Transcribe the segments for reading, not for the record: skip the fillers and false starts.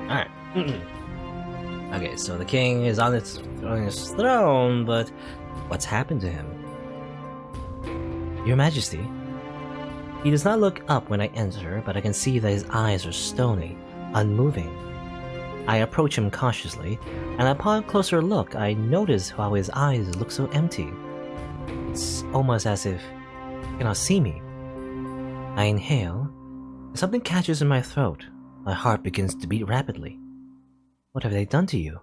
Alright. Okay, so the king is on his throne, but what's happened to him? Your Majesty. He does not look up when I enter, but I can see that his eyes are stony, unmoving. I approach him cautiously, and upon a closer look, I notice how his eyes look so empty. It's almost as if he cannot see me. I inhale, and something catches in my throat. My heart begins to beat rapidly. What have they done to you?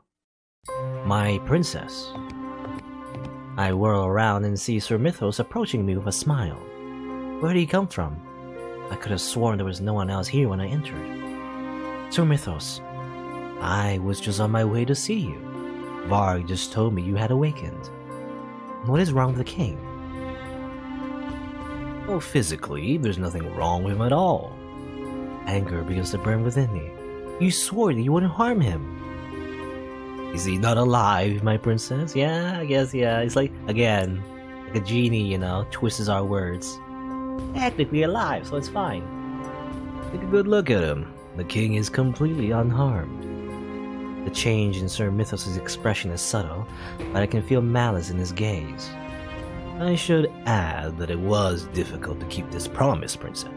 My princess. I whirl around and see Sir Mythos approaching me with a smile. Where did he come from? I could have sworn there was no one else here when I entered. Sir Mythos, I was just on my way to see you. Varg just told me you had awakened. What is wrong with the king? Well, physically, there's nothing wrong with him at all. Anger begins to burn within me. You swore that you wouldn't harm him. Is he not alive, my princess? Yeah, I guess, yeah. It's like, again, like a genie, twists our words. Technically alive, so it's fine. Take a good look at him. The king is completely unharmed. The change in Sir Mythos' expression is subtle, but I can feel malice in his gaze. I should add that it was difficult to keep this promise, princess.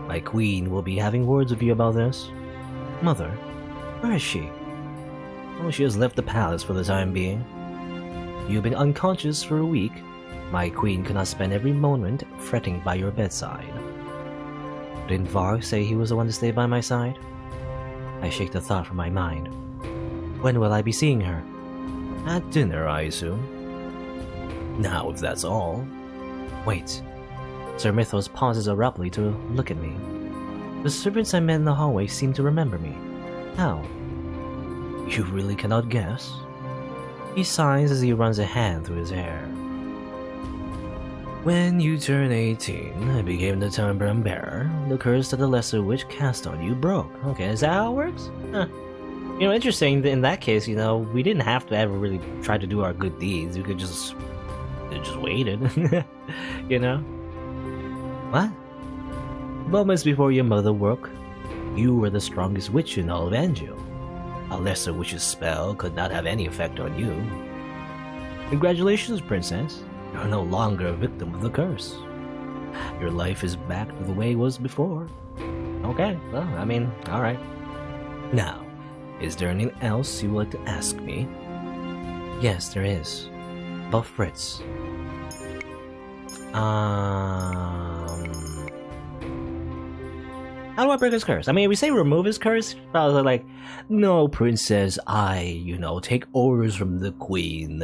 My queen will be having words with you about this. Mother, where is she? Oh, she has left the palace for the time being. You've been unconscious for a week. My queen cannot spend every moment fretting by your bedside. Didn't Varg say he was the one to stay by my side? I shake the thought from my mind. When will I be seeing her? At dinner, I assume. Now, if that's all... Wait. Sir Mythos pauses abruptly to look at me. The servants I met in the hallway seem to remember me. How? You really cannot guess? He sighs as he runs a hand through his hair. When you turned 18, I became the Timbre Bearer. The curse that the Lesser Witch cast on you broke. Okay, is that how it works? Huh. Interesting, in that case, we didn't have to ever really try to do our good deeds. We could just waited, What? Moments before your mother woke, you were the strongest witch in all of Angel. A Lesser Witch's spell could not have any effect on you. Congratulations, princess. You're no longer a victim of the curse. Your life is back to the way it was before. Okay, well, alright. Now, is there anything else you would like to ask me? Yes, there is. About Fritz. How do I break his curse? We say remove his curse, probably like, no, princess, I, take orders from the queen,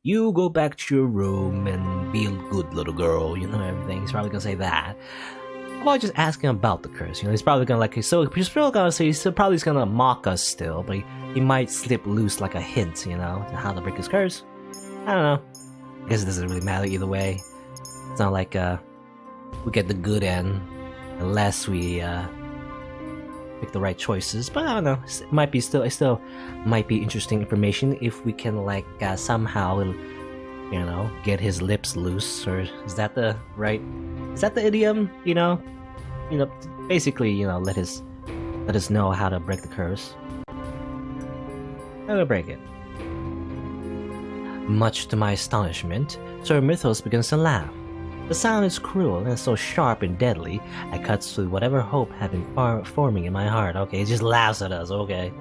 You go back to your room and be a good little girl, everything. He's probably gonna say that. I'm probably just asking about the curse, he's probably gonna he's probably gonna mock us still, but he might slip loose like a hint, how to break his curse. I don't know. I guess it doesn't really matter either way. It's not like, we get the good end, unless we, pick the right choices, but I don't know. It might be still might be interesting information if we can somehow get his lips loose, or is that the idiom? Basically let us know how to break the curse. How do I break it? Much to my astonishment, Sir Mythos begins to laugh. The sound is cruel and so sharp and deadly, it cuts through whatever hope had been forming in my heart. Okay, he just laughs at us, okay.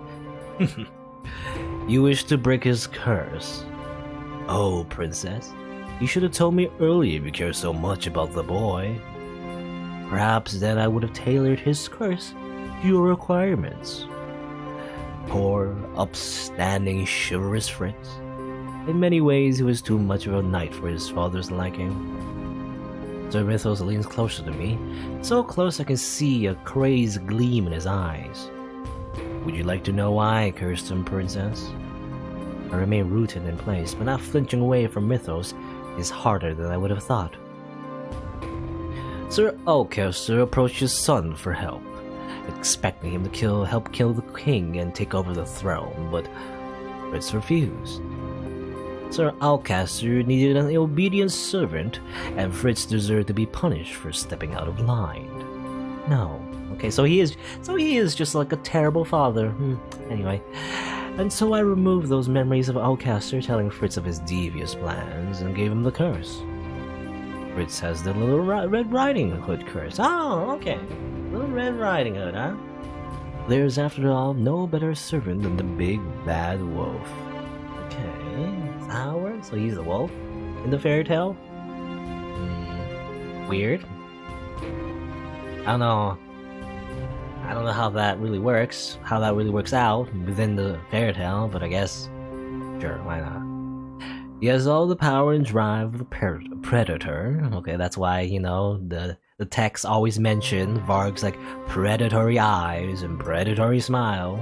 You wish to break his curse? Oh, princess, you should have told me earlier if you care so much about the boy. Perhaps then I would have tailored his curse to your requirements. Poor, upstanding, chivalrous Fritz. In many ways he was too much of a knight for his father's liking. Sir Mythos leans closer to me, so close I can see a crazed gleam in his eyes. Would you like to know why I cursed him, princess? I remain rooted in place, but not flinching away from Mythos is harder than I would have thought. Sir Alcester approached his son for help, expecting him to help kill the king and take over the throne, but Fritz refused. Sir Alcester needed an obedient servant, and Fritz deserved to be punished for stepping out of line. No, Okay, so he is just like a terrible father. Anyway, and so I removed those memories of Alcaster telling Fritz of his devious plans and gave him the curse. Fritz has the little Red Riding Hood curse. Oh, okay. Little Red Riding Hood, huh? There's, after all, no better servant than the big bad wolf. Okay, Howard, so he's the wolf in the fairy tale? Weird. I don't know how that really works, out within the fairy tale, but I guess, sure, why not? He has all the power and drive of a predator. Okay, that's why, you know, the text always mention Varg's like predatory eyes and predatory smile.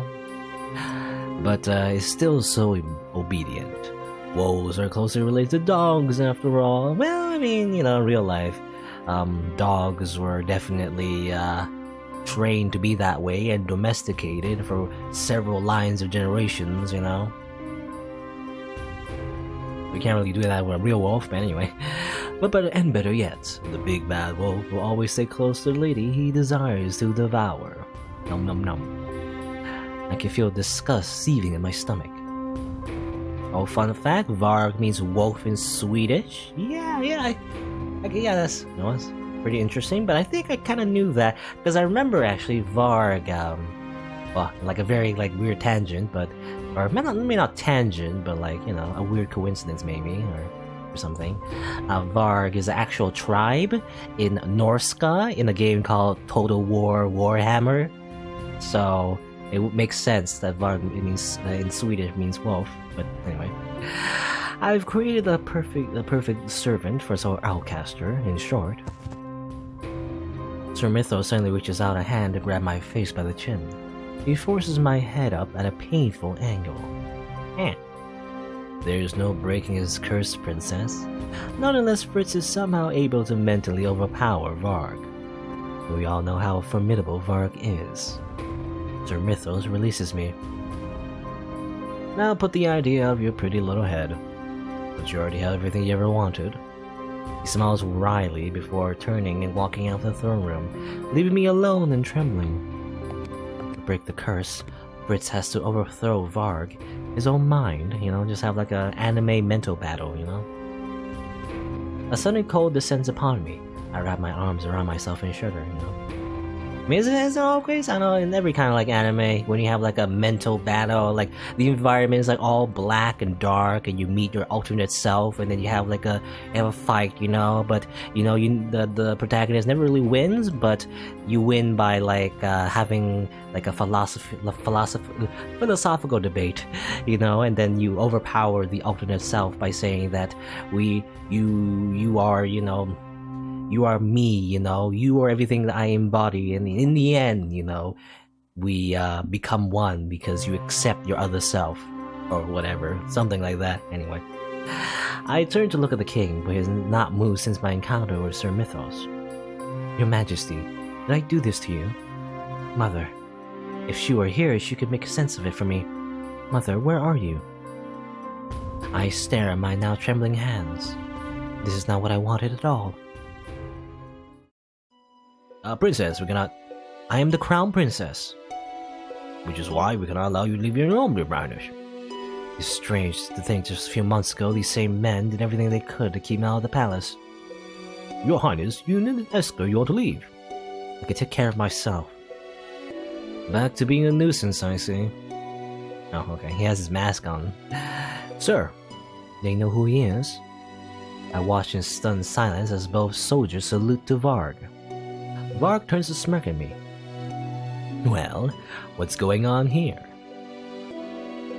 But is still so obedient. Wolves are closely related to dogs after all. Well, I mean, you know, in real life, dogs were definitely trained to be that way and domesticated for several lines of generations, you know. We can't really do that with a real wolf, but anyway. But better yet, the big bad wolf will always stay close to the lady he desires to devour. Nom nom nom. I can feel disgust seething in my stomach. Oh, fun fact, Varg means wolf in Swedish. Yeah, that's pretty interesting, but I think I kind of knew that, because I remember actually Varg, well, like a very weird tangent, but, or maybe not tangent, but like, you know, a weird coincidence maybe, or something. Varg is an actual tribe in Norska in a game called Total War Warhammer, so it makes sense that Varg means in Swedish means wolf. But anyway, I've created the perfect servant for Sir Alcaster. In short, Sir Mythos suddenly reaches out a hand to grab my face by the chin. He forces my head up at a painful angle. There's no breaking his curse, princess. Not unless Fritz is somehow able to mentally overpower Varg. We all know how formidable Varg is. Sir Mythos releases me. Now put the idea out of your pretty little head. But you already have everything you ever wanted. He smiles wryly before turning and walking out of the throne room, leaving me alone and trembling. To break the curse, Fritz has to overthrow Varg, his own mind, you know, just have like an anime mental battle, you know? A sudden cold descends upon me. I wrap my arms around myself and shudder, you know? I mean, is it always? I know in every kind of like anime, when you have like a mental battle, like the environment is like all black and dark, and you meet your alternate self, and then you have a fight, you know. But you know, the protagonist never really wins, but you win by like having like a philosophical debate, you know, and then you overpower the alternate self by saying that you are, you know. You are me, you know, you are everything that I embody, and in the end, you know, we become one because you accept your other self, or whatever, something like that, anyway. I turned to look at the king, but he has not moved since my encounter with Sir Mythos. Your Majesty, did I do this to you? Mother, if she were here, she could make sense of it for me. Mother, where are you? I stare at my now trembling hands. This is not what I wanted at all. Princess, I am the crown princess. Which is why we cannot allow you to leave your home, dear Brownish. It's strange to think just a few months ago these same men did everything they could to keep me out of the palace. Your Highness, you need an escort, you ought to leave. I can take care of myself. Back to being a nuisance, I see. Oh, okay, he has his mask on. Sir, they know who he is. I watch in stunned silence as both soldiers salute to Varg. Varg turns to smirk at me. Well, what's going on here?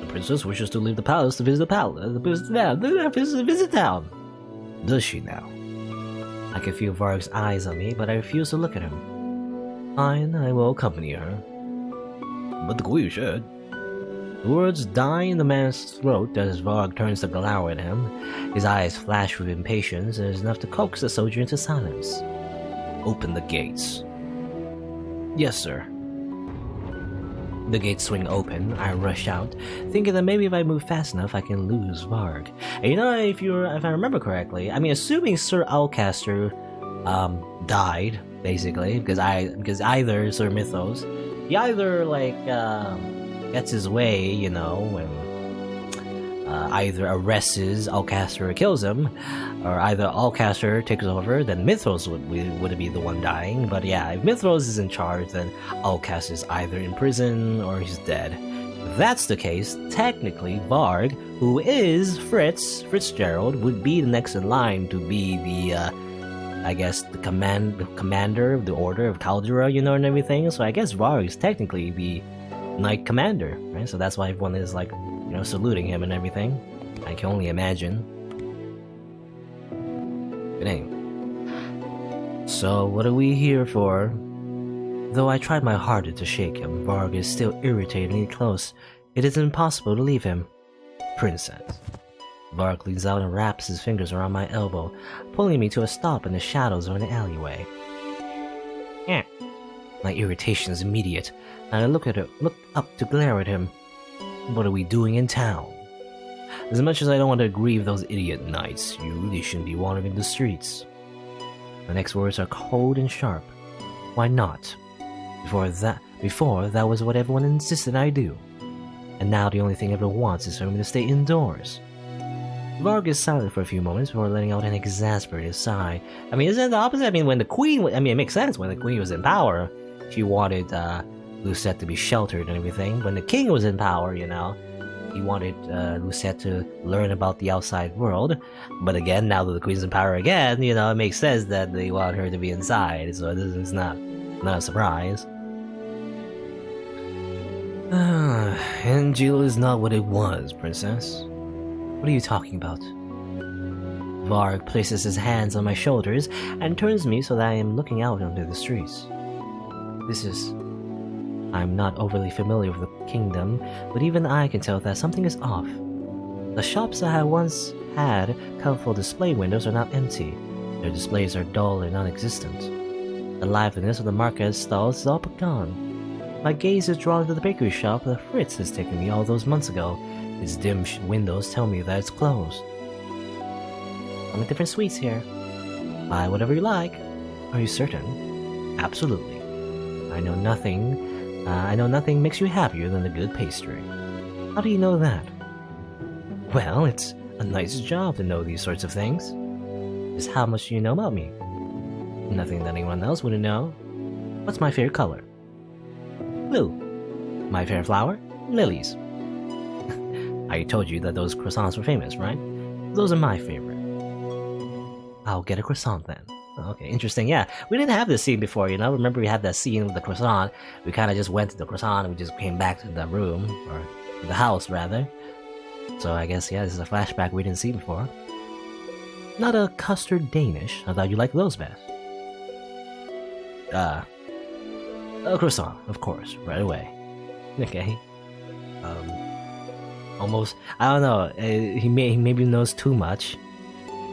The princess wishes to leave the palace to visit visit town. Does she now? I can feel Varg's eyes on me, but I refuse to look at him. Fine, I will accompany her. But the queen should. The words die in the man's throat as Varg turns to glower at him. His eyes flash with impatience and is enough to coax the soldier into silence. Open the gates. Yes, sir. The gates swing open. I rush out, thinking that maybe if I move fast enough, I can lose Varg. And you know, if I remember correctly, I mean, assuming Sir Alcaster died basically, because either Sir Mythos, he either like gets his way, you know, and either arrests Alcaster or kills him, or either Alcaster takes over, then Mythos would be the one dying. But yeah, if Mythos is in charge, then Alcaster is either in prison or he's dead. If that's the case, technically Varg, who is Fitzgerald, would be the next in line to be the, I guess, the commander of the Order of Caldera, you know, and everything. So I guess Varg is technically the Knight Commander, right? So that's why everyone is like, you know, saluting him and everything. I can only imagine. Dang. So what are we here for? Though I tried my hardest to shake him, Varg is still irritatingly close. It is impossible to leave him. Princess. Varg leans out and wraps his fingers around my elbow, pulling me to a stop in the shadows of an alleyway. Yeah. My irritation is immediate, and I look up to glare at him. What are we doing in town? As much as I don't want to grieve those idiot knights, you really shouldn't be wandering the streets. My next words are cold and sharp. Why not? Before that was what everyone insisted I do. And now the only thing everyone wants is for me to stay indoors. Varg is silent for a few moments before letting out an exasperated sigh. I mean, isn't it the opposite? I mean, when the queen... I mean, it makes sense. When the queen was in power, she wanted Lucette to be sheltered and everything. When the king was in power, you know, he wanted Lucette to learn about the outside world. But again, now that the queen's in power again, you know, it makes sense that they want her to be inside. So this is not a surprise. Angelo is not what it was, princess. What are you talking about? Varg places his hands on my shoulders and turns me so that I am looking out onto the streets. I'm not overly familiar with the kingdom, but even I can tell that something is off. The shops that I once had colorful display windows are now empty. Their displays are dull and non-existent. The liveliness of the market stalls is all but gone. My gaze is drawn to the bakery shop that Fritz has taken me all those months ago. Its dim windows tell me that it's closed. I'm at different sweets here. Buy whatever you like. Are you certain? Absolutely. I know nothing makes you happier than a good pastry. How do you know that? Well, it's a nice job to know these sorts of things. Just how much do you know about me? Nothing that anyone else wouldn't know. What's my favorite color? Blue. My favorite flower? Lilies. I told you that those croissants were famous, right? Those are my favorite. I'll get a croissant then. Okay, interesting. Yeah, we didn't have this scene before, you know? Remember we had that scene with the croissant. We kind of just went to the croissant and we just came back to the room, or the house, rather. So I guess, yeah, this is a flashback we didn't see before. Not a custard Danish. I thought you liked those best. A croissant, of course, right away. Okay. Almost, I don't know, he maybe knows too much.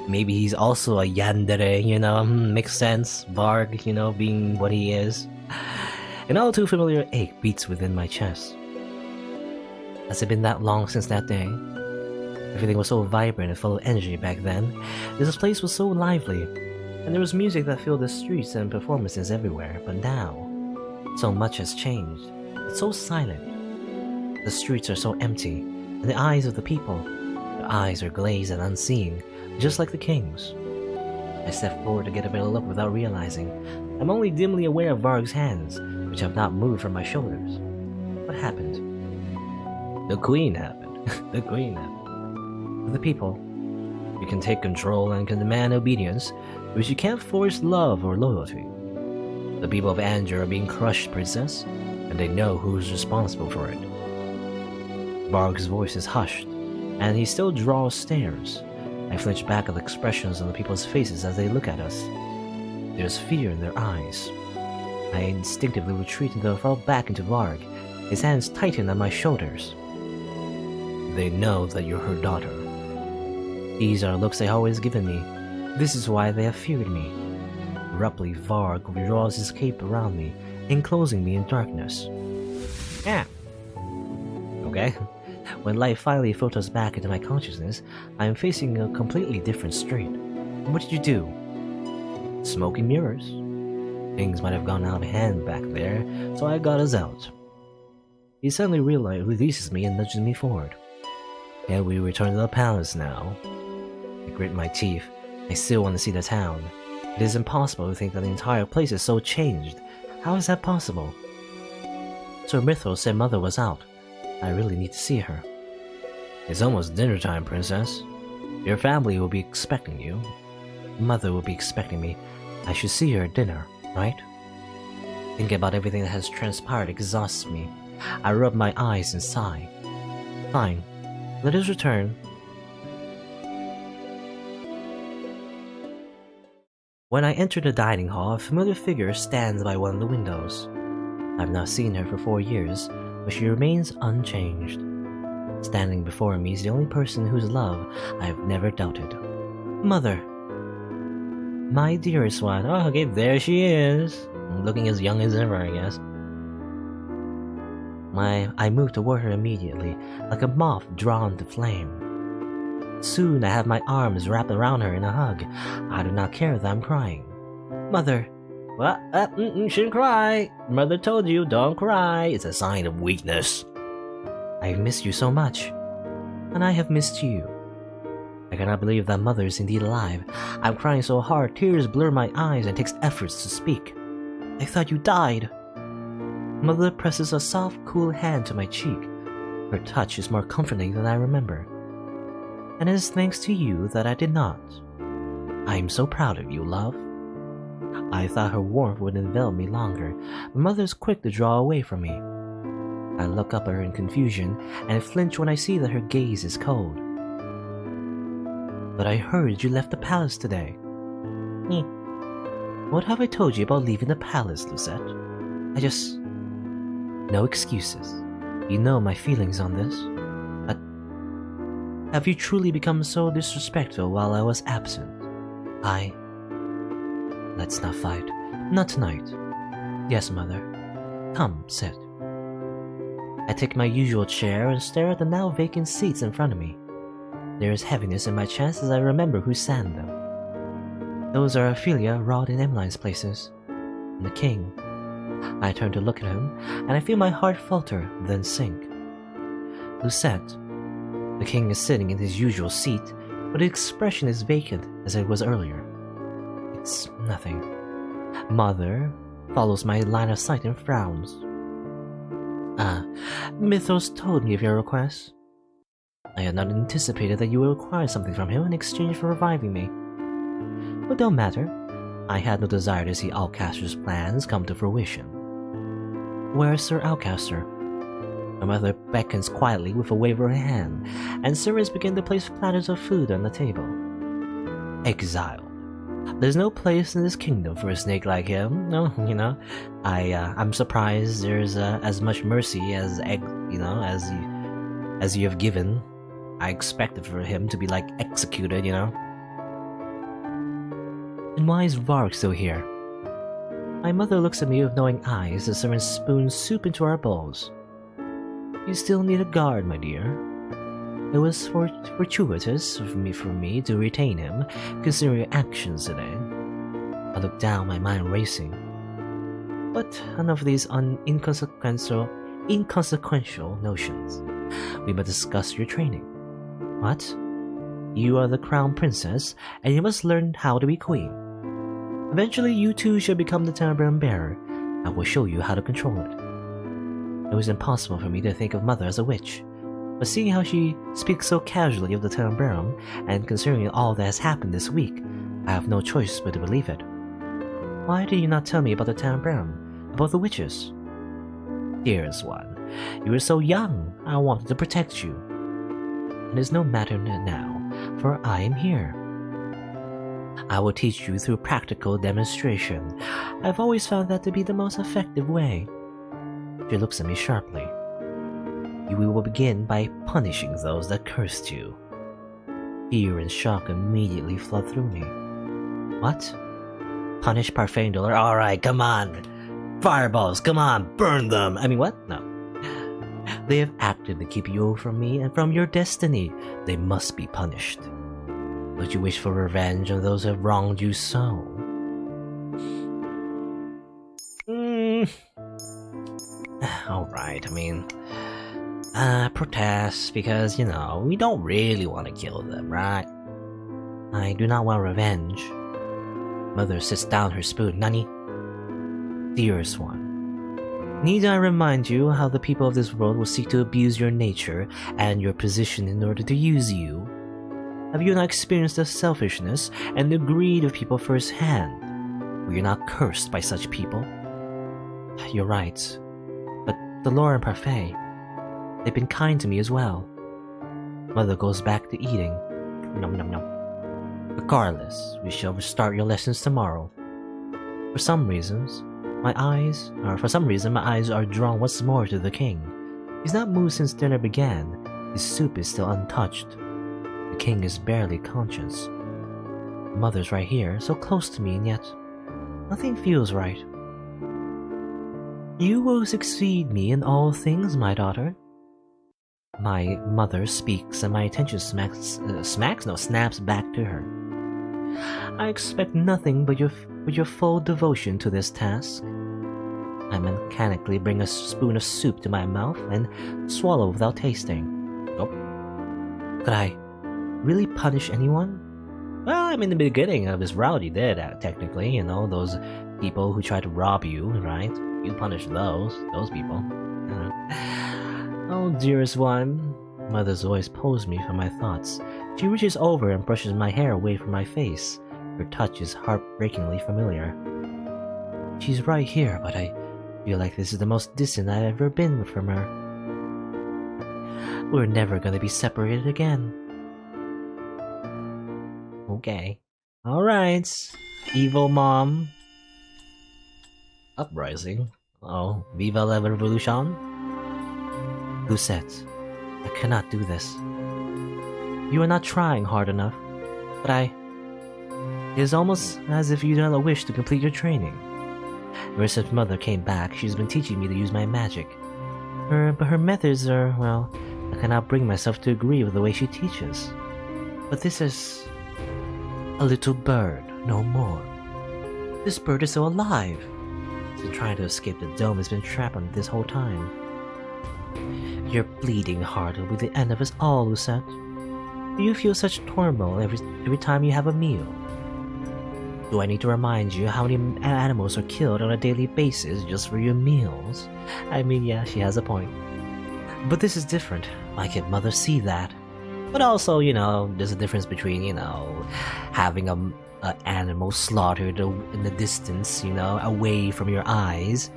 Maybe he's also a yandere, you know, makes sense. Varg, you know, being what he is. An all too familiar ache beats within my chest. Has it been that long since that day? Everything was so vibrant and full of energy back then. This place was so lively, and there was music that filled the streets and performances everywhere. But now, so much has changed. It's so silent. The streets are so empty, and the eyes of the people, their eyes are glazed and unseeing, just like the king's. I step forward to get a better look without realizing. I'm only dimly aware of Varg's hands, which have not moved from my shoulders. What happened? The queen happened. The queen happened. The people. You can take control and can demand obedience, but you can't force love or loyalty. The people of Anger are being crushed, princess, and they know who's responsible for it. Varg's voice is hushed, and he still draws stares. I flinch back at the expressions on the people's faces as they look at us. There's fear in their eyes. I instinctively retreat until I fall back into Varg. His hands tighten on my shoulders. They know that you're her daughter. These are looks they always given me. This is why they have feared me. Abruptly, Varg withdraws his cape around me, enclosing me in darkness. Yeah. Okay. When light finally filters back into my consciousness, I am facing a completely different street. What did you do? Smoke and mirrors. Things might have gone out of hand back there, so I got us out. He suddenly releases me and nudges me forward. And we return to the palace now. I grit my teeth. I still want to see the town. It is impossible to think that the entire place is so changed. How is that possible? Sir Mithral said Mother was out. I really need to see her. It's almost dinner time, Princess. Your family will be expecting you. Mother will be expecting me. I should see her at dinner, right? Thinking about everything that has transpired exhausts me. I rub my eyes and sigh. Fine. Let us return. When I enter the dining hall, a familiar figure stands by one of the windows. I've not seen her for 4 years, but she remains unchanged. Standing before me is the only person whose love I have never doubted. Mother. My dearest one. Oh, okay, there she is. Looking as young as ever, I guess. I move toward her immediately, like a moth drawn to flame. Soon I have my arms wrapped around her in a hug. I do not care that I'm crying. Mother. What? Shouldn't cry. Mother told you, don't cry. It's a sign of weakness. I've missed you so much. And I have missed you. I cannot believe that Mother is indeed alive. I'm crying so hard, tears blur my eyes and it takes efforts to speak. I thought you died. Mother presses a soft, cool hand to my cheek. Her touch is more comforting than I remember. And it is thanks to you that I did not. I am so proud of you, love. I thought her warmth would envelop me longer, but Mother is quick to draw away from me. I look up at her in confusion, and flinch when I see that her gaze is cold. But I heard you left the palace today. What have I told you about leaving the palace, Lucette? No excuses. You know my feelings on this. But have you truly become so disrespectful while I was absent? Let's not fight. Not tonight. Yes, Mother. Come, sit. I take my usual chair and stare at the now vacant seats in front of me. There is heaviness in my chest as I remember who sat in them. Those are Ophelia, Rod, and Emmeline's places. And the king. I turn to look at him, and I feel my heart falter, then sink. Lucette. The king is sitting in his usual seat, but his expression is vacant as it was earlier. It's nothing. Mother follows my line of sight and frowns. Mythos told me of your request. I had not anticipated that you would require something from him in exchange for reviving me. But don't matter. I had no desire to see Alcaster's plans come to fruition. Where is Sir Alcaster? My mother beckons quietly with a wave of her hand, and servants begin to place platters of food on the table. Exiled. There's no place in this kingdom for a snake like him. No, I'm surprised there's as much mercy as you have given. I expected for him to be executed, And why is Varg still here? My mother looks at me with knowing eyes as servants spoon soup into our bowls. You still need a guard, my dear. It was fortuitous for me to retain him, considering your actions today. I look down, my mind racing. But enough of these inconsequential notions. We must discuss your training. What? You are the crown princess, and you must learn how to be queen. Eventually, you too shall become the telegram bearer. I will show you how to control it. It was impossible for me to think of Mother as a witch, but seeing how she speaks so casually of the telegram, and considering all that has happened this week, I have no choice but to believe it. Why did you not tell me about the telegram, about the witches? Dearest one, you were so young, I wanted to protect you. It is no matter now, for I am here. I will teach you through practical demonstration. I've always found that to be the most effective way. She looks at me sharply. You will begin by punishing those that cursed you. Fear and shock immediately flood through me. What? Punish Parfendor? Alright, come on! Fireballs, come on, burn them! What? No. They have acted to keep you from me and from your destiny. They must be punished. But you wish for revenge on those who have wronged you so. right? I mean, protest because, we don't really want to kill them, right? I do not want revenge. Mother sits down her spoon. Nani? Dearest one, need I remind you how the people of this world will seek to abuse your nature and your position in order to use you? Have you not experienced the selfishness and the greed of people firsthand? Were you not cursed by such people? You're right, but the Laurent Parfait, they've been kind to me as well. Mother goes back to eating. Nom nom nom. Regardless, we shall restart your lessons tomorrow. For some reason, my eyes are drawn once more to the king. He's not moved since dinner began. His soup is still untouched. The king is barely conscious. Mother's right here, so close to me, and yet nothing feels right. You will succeed me in all things, my daughter. My mother speaks, and my attention snaps back to her. I expect nothing but your full devotion to this task. I mechanically bring a spoon of soup to my mouth and swallow without tasting. Oh. Could I really punish anyone? Well, in the beginning of this route you did, technically, those people who tried to rob you, right? You punish those people. Oh, dearest one. Mother's voice pulls me from my thoughts. She reaches over and brushes my hair away from my face. Her touch is heartbreakingly familiar. She's right here, but I feel like this is the most distant I've ever been from her. We're never gonna be separated again. Okay. Alright. Evil mom. Uprising. Oh, Viva la Revolution? Lucette, I cannot do this. You are not trying hard enough, but it is almost as if you do not wish to complete your training. Ever since Mother came back, she's been teaching me to use my magic. But her methods are, well, I cannot bring myself to agree with the way she teaches. But this is a little bird, no more. This bird is still alive. It's been trying to escape the dome. It's been trapped on this whole time. Your bleeding heart will be the end of us all, Lucette. Do you feel such turmoil every time you have a meal? Do I need to remind you how many animals are killed on a daily basis just for your meals? I mean, yeah, she has a point. But this is different. Why can't Mother see that? But also, there's a difference between, having an animal slaughtered in the distance, away from your eyes,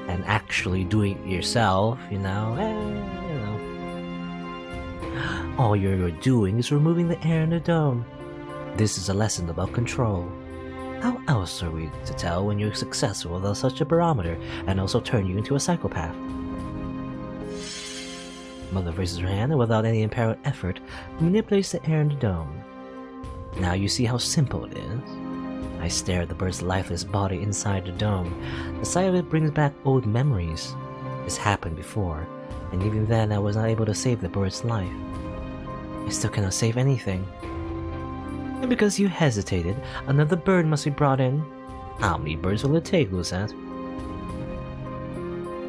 and actually doing it yourself, All you're doing is removing the air in the dome. This is a lesson about control. How else are we to tell when you're successful without such a barometer and also turn you into a psychopath? Mother raises her hand and without any apparent effort manipulates the air in the dome. Now you see how simple it is. I stare at the bird's lifeless body inside the dome. The sight of it brings back old memories. This happened before, and even then I was not able to save the bird's life. I still cannot save anything. And because you hesitated, another bird must be brought in. How many birds will it take, Lucette?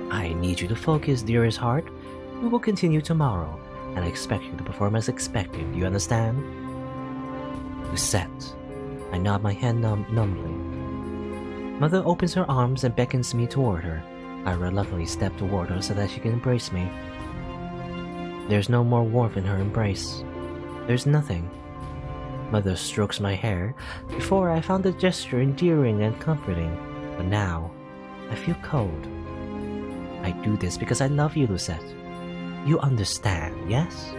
I need you to focus, dearest heart. We will continue tomorrow, and I expect you to perform as expected. Do you understand? Lucette. I nod my head numbly. Mother opens her arms and beckons me toward her. I reluctantly step toward her so that she can embrace me. There's no more warmth in her embrace. There's nothing. Mother strokes my hair. Before, I found the gesture endearing and comforting, but now, I feel cold. I do this because I love you, Lucette. You understand, yes?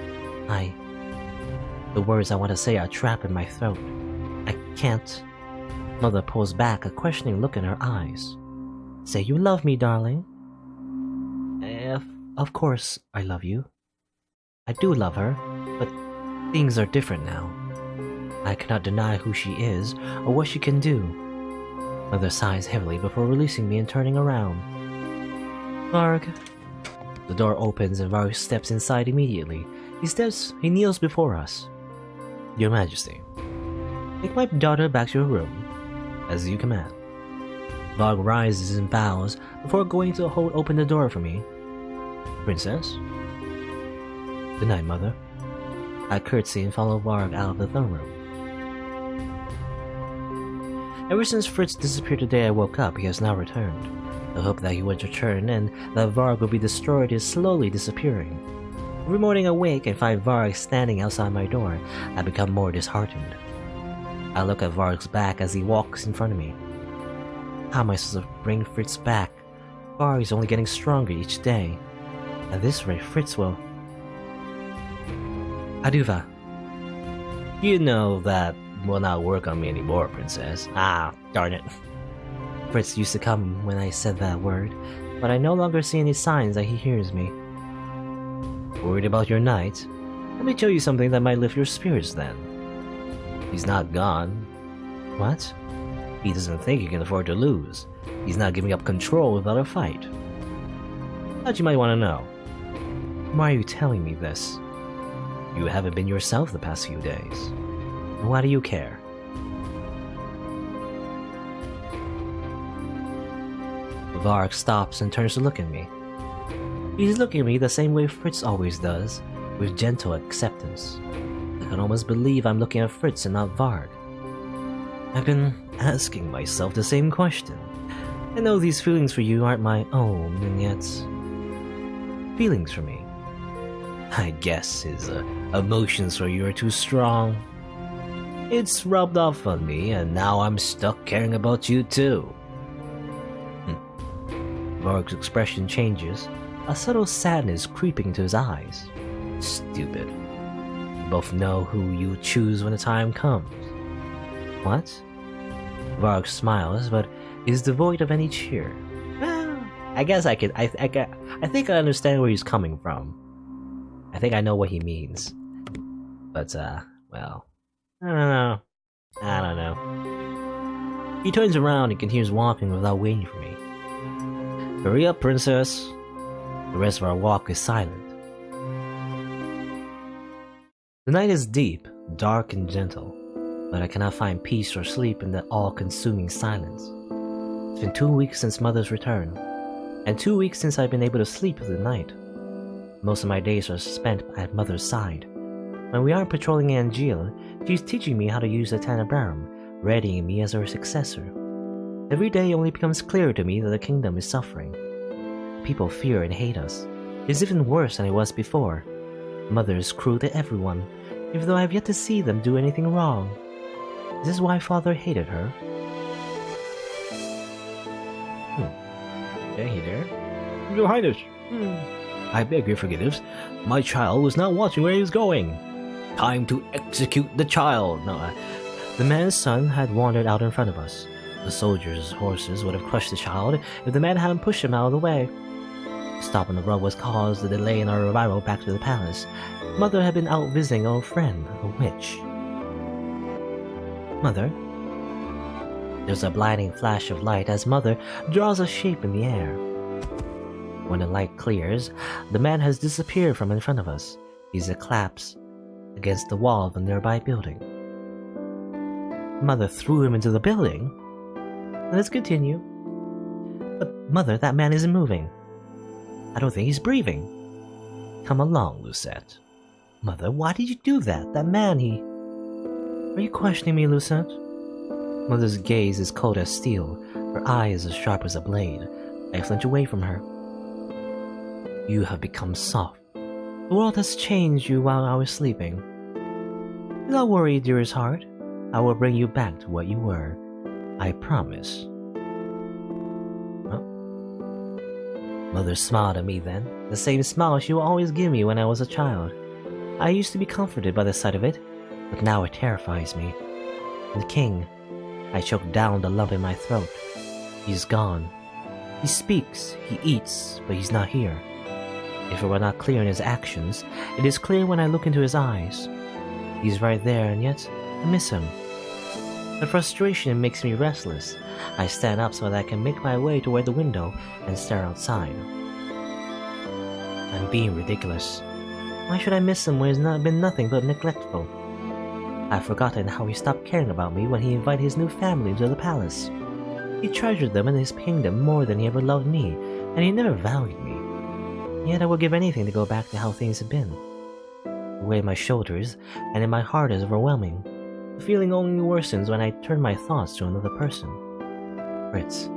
The words I want to say are trapped in my throat. I can't. Mother pulls back, a questioning look in her eyes. Say you love me, darling. Of course I love you. I do love her, but things are different now. I cannot deny who she is or what she can do. Mother sighs heavily before releasing me and turning around. Varg. The door opens and Varg steps inside immediately. He kneels before us. Your Majesty, take my daughter back to her room, as you command. Varg rises and bows before going to open the door for me. Princess? Good night, Mother. I curtsy and follow Varg out of the throne room. Ever since Fritz disappeared the day I woke up, he has now returned. The hope that he would return and that Varg would be destroyed is slowly disappearing. Every morning I wake and find Varg standing outside my door, I become more disheartened. I look at Varg's back as he walks in front of me. How am I supposed to bring Fritz back? Varg is only getting stronger each day. At this rate, Fritz will... Aduva. You know that will not work on me anymore, Princess. Ah, darn it. Fritz used to come when I said that word, but I no longer see any signs that he hears me. Worried about your knight? Let me tell you something that might lift your spirits then. He's not gone. What? He doesn't think he can afford to lose. He's not giving up control without a fight. Thought you might want to know. Why are you telling me this? You haven't been yourself the past few days. Why do you care? Varg stops and turns to look at me. He's looking at me the same way Fritz always does, with gentle acceptance. I can almost believe I'm looking at Fritz and not Varg. I've been asking myself the same question. I know these feelings for you aren't my own, and yet... feelings for me. I guess his emotions for you are too strong. It's rubbed off on me, and now I'm stuck caring about you too. Varg's expression changes, a subtle sadness creeping into his eyes. Stupid. We both know who you choose when the time comes. What? Varg smiles, but is devoid of any cheer. Well, I guess I think I understand where he's coming from. I think I know what he means. But, well, I don't know. He turns around and continues walking without waiting for me. Hurry up, Princess. The rest of our walk is silent. The night is deep, dark and gentle, but I cannot find peace or sleep in the all-consuming silence. It's been 2 weeks since Mother's return, and 2 weeks since I've been able to sleep through the night. Most of my days are spent at Mother's side. When we aren't patrolling Angeal, she's teaching me how to use the Tanabarum, readying me as her successor. Every day only becomes clearer to me that the kingdom is suffering. People fear and hate us. It's even worse than it was before. Mother is cruel to everyone, even though I have yet to see them do anything wrong. Is this why Father hated her? Hey there. Your Highness. I beg your forgiveness. My child was not watching where he was going. Time to execute the child. No, the man's son had wandered out in front of us. The soldiers' horses would have crushed the child if the man hadn't pushed him out of the way. The stop on the road was caused the delay in our arrival back to the palace. Mother had been out visiting an old friend, a witch. Mother? There's a blinding flash of light as Mother draws a shape in the air. When the light clears, the man has disappeared from in front of us. He's collapsed against the wall of a nearby building. Mother threw him into the building? Let's continue. But Mother, that man isn't moving. I don't think he's breathing. Come along, Lucette. Mother, why did you do that? That man, he... Are you questioning me, Lucette? Mother's gaze is cold as steel. Her eye is as sharp as a blade. I flinch away from her. You have become soft. The world has changed you while I was sleeping. Do not worry, dearest heart. I will bring you back to what you were. I promise. Oh. Mother smiled at me then, the same smile she would always give me when I was a child. I used to be comforted by the sight of it, but now it terrifies me. The king, I choked down the lump in my throat. He's gone. He speaks, he eats, but he's not here. If it were not clear in his actions, it is clear when I look into his eyes. He's right there, and yet I miss him. The frustration makes me restless. I stand up so that I can make my way toward the window and stare outside. I'm being ridiculous. Why should I miss him when he's not been nothing but neglectful? I've forgotten how he stopped caring about me when he invited his new family into the palace. He treasured them in his kingdom more than he ever loved me, and he never valued me. Yet I would give anything to go back to how things have been. The weight of my shoulders and in my heart is overwhelming. The feeling only worsens when I turn my thoughts to another person. Fritz.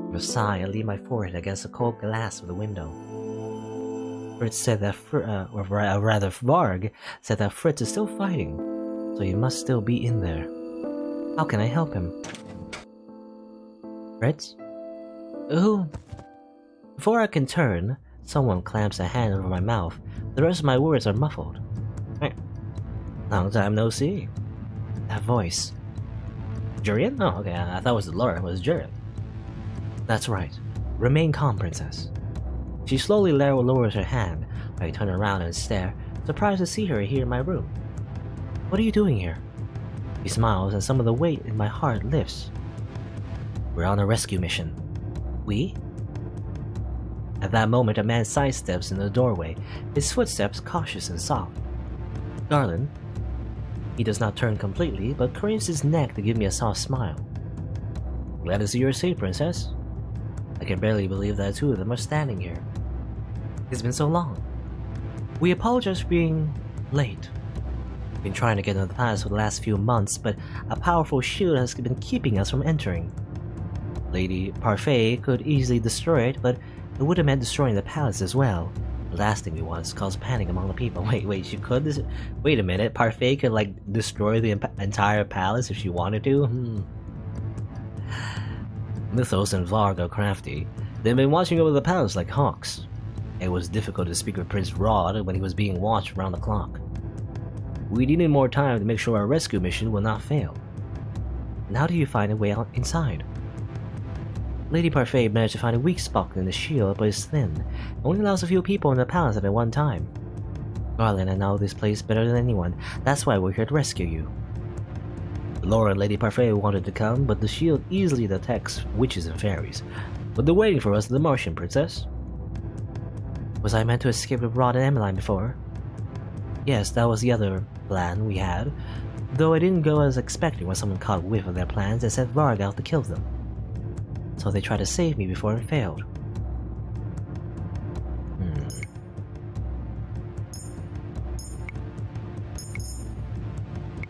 With a sigh, I lean my forehead against the cold glass of the window. Fritz said that, Varg said that Fritz is still fighting, so he must still be in there. How can I help him? Fritz? Who? Before I can turn, someone clamps a hand over my mouth. The rest of my words are muffled. Long time no see. That voice. Jurian? Oh, okay, I thought it was Laura. It was Jurian. That's right. Remain calm, princess. She slowly lowers her hand. I turn around and stare, surprised to see her here in my room. What are you doing here? She smiles and some of the weight in my heart lifts. We're on a rescue mission. We? At that moment, a man sidesteps in the doorway, his footsteps cautious and soft. Garland. He does not turn completely, but cranes his neck to give me a soft smile. Glad to see you're safe, princess. I can barely believe that the two of them are standing here. It's been so long. We apologize for being late. We've been trying to get into the palace for the last few months, but a powerful shield has been keeping us from entering. Lady Parfait could easily destroy it, but it would have meant destroying the palace as well. The last thing we want is cause panic among the people. Wait, she could? Wait a minute, Parfait could, like, destroy the entire palace if she wanted to? Mythos and Varg are crafty. They've been watching over the palace like hawks. It was difficult to speak with Prince Rod when he was being watched around the clock. We needed more time to make sure our rescue mission will not fail. And how do you find a way out inside? Lady Parfait managed to find a weak spot in the shield, but it's thin. It only allows a few people in the palace at one time. Garland, I know this place better than anyone. That's why we're here to rescue you. Laura and Lady Parfait wanted to come, but the shield easily detects witches and fairies. But they're waiting for us in the Martian, princess. Was I meant to escape with Rod and Emmeline before? Yes, that was the other plan we had, though I didn't go as expected when someone caught whiff of their plans and sent Varg out to kill them. So they tried to save me before it failed.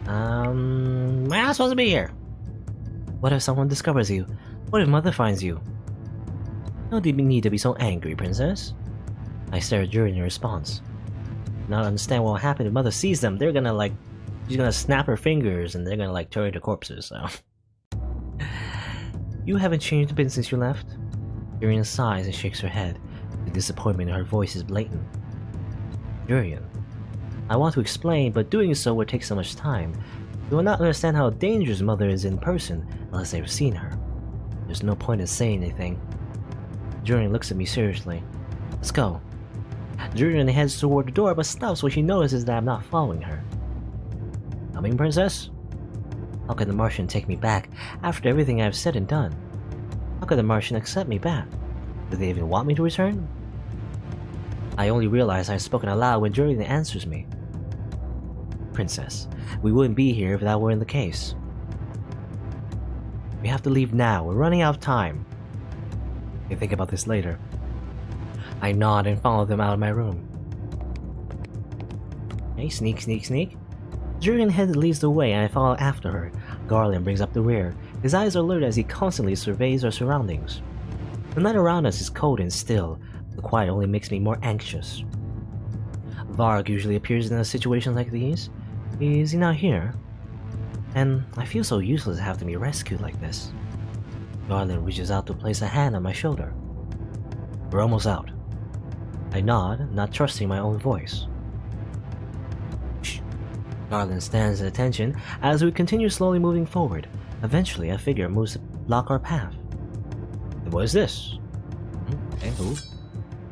Am I not supposed to be here? What if someone discovers you? What if Mother finds you? No need to be so angry, princess. I stare at Juri in response. Not understand what will happen if Mother sees them. They're gonna, like, she's gonna snap her fingers and they're gonna, like, turn into corpses, so. You haven't changed a bit since you left? Jurian sighs and shakes her head. The disappointment in her voice is blatant. Jurian. I want to explain, but doing so would take so much time. You will not understand how dangerous Mother is in person unless they've seen her. There's no point in saying anything. Jurian looks at me seriously. Let's go. Jurian heads toward the door but stops when she notices that I'm not following her. Coming, princess? How can the Martian take me back after everything I've said and done? How could the Martian accept me back? Do they even want me to return? I only realize I've spoken aloud when Jurian answers me. Princess, we wouldn't be here if that weren't the case. We have to leave now. We're running out of time. I can think about this later. I nod and follow them out of my room. Hey, sneak, sneak, sneak. Jurian head leads the way and I follow after her. Garland brings up the rear. His eyes are alert as he constantly surveys our surroundings. The night around us is cold and still. The quiet only makes me more anxious. Varg usually appears in a situation like these. Is he not here? And I feel so useless to have to be rescued like this. Garland reaches out to place a hand on my shoulder. We're almost out. I nod, not trusting my own voice. Shh. Garland stands at attention as we continue slowly moving forward. Eventually, a figure moves to block our path. What is this? Okay, who?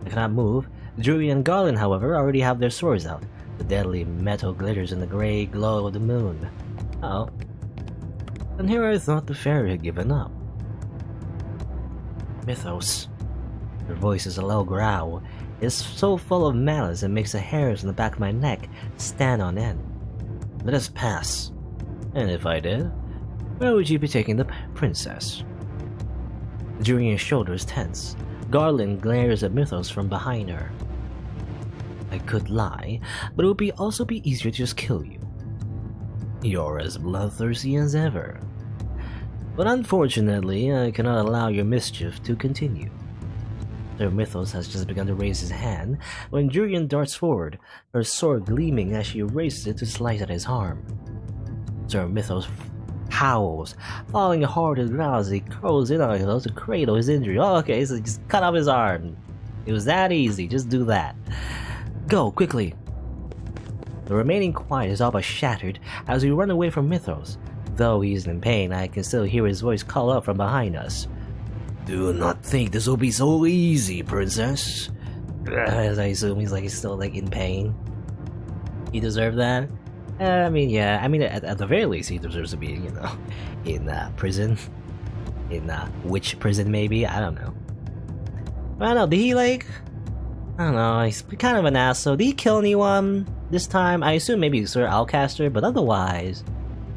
I cannot move. Drury and Garland, however, already have their swords out. The deadly metal glitters in the gray glow of the moon. Uh-oh. And here I thought the fairy had given up. Mythos. Her voice is a low growl. It's so full of malice it makes the hairs on the back of my neck stand on end. Let us pass. And if I did, where would you be taking the princess? Julian's shoulders tense. Garland glares at Mythos from behind her. I could lie, but it would also be easier to just kill you. You're as bloodthirsty as ever. But unfortunately, I cannot allow your mischief to continue. Sir Mythos has just begun to raise his hand when Jurian darts forward, her sword gleaming as she raises it to slice at his arm. Sir Mythos howls, falling hard to the ground as he curls in on him to cradle his injury. Oh, okay, so just cut off his arm. It was that easy, just do that. Go, quickly! The remaining quiet is all but shattered as we run away from Mythos. Though he is in pain, I can still hear his voice call out from behind us. Do not think this will be so easy, princess. As I assume he's still in pain. He deserved that? Yeah. At the very least, he deserves to be, in prison. In witch prison, maybe? I don't know. I don't know, did he I don't know, he's kind of an asshole. Did he kill anyone this time? I assume maybe Sir Alcaster, but otherwise...